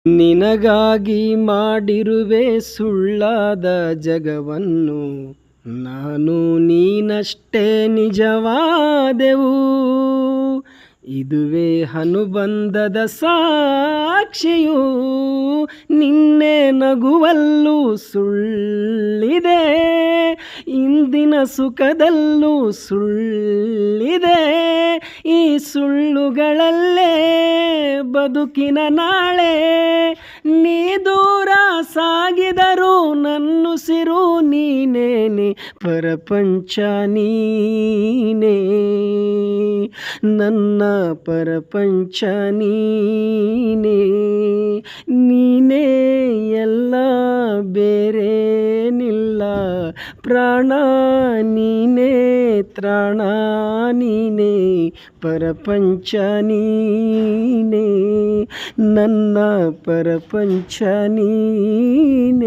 ನಿನಗಾಗಿ ಮಾಡಿರುವೆ ಸುಳ್ಳಾದ ಜಗವನ್ನು, ನಾನು ನೀನಷ್ಟೇ ನಿಜವಾದೆವು. ಇದುವೇ ಅನುಬಂಧದ ಸಾಕ್ಷಿಯು, ನಿನ್ನೆ ನಗುವಲ್ಲೂ ಸುಳ್ಳಿದೆ, ಇಂದಿನ ಸುಖದಲ್ಲೂ ಸುಳ್ಳಿದೆ. ಈ ಸುಳ್ಳುಗಳಲ್ಲೇ ಬದುಕಿನ ನಾಳೆ, ನೀ ದೂರ ಸಾಗಿದರೂ ನನ್ನುಸಿರು ನೀನೇನೆ, ಪರಪಂಚ ನೀನೇ, ನನ್ನ ಪರಪಂಚ ನೀನೇ. ನೀನೇ ಎಲ್ಲ ಬೇರೇನಿಲ್ಲ, ಪ್ರಾಣ ನೀನೇ ತ್ರಾಣ ನೀನೇ, ಪರಪಂಚ ನೀನೇ, ನನ್ನ ಪರಪಂಚ ನೀನೇ.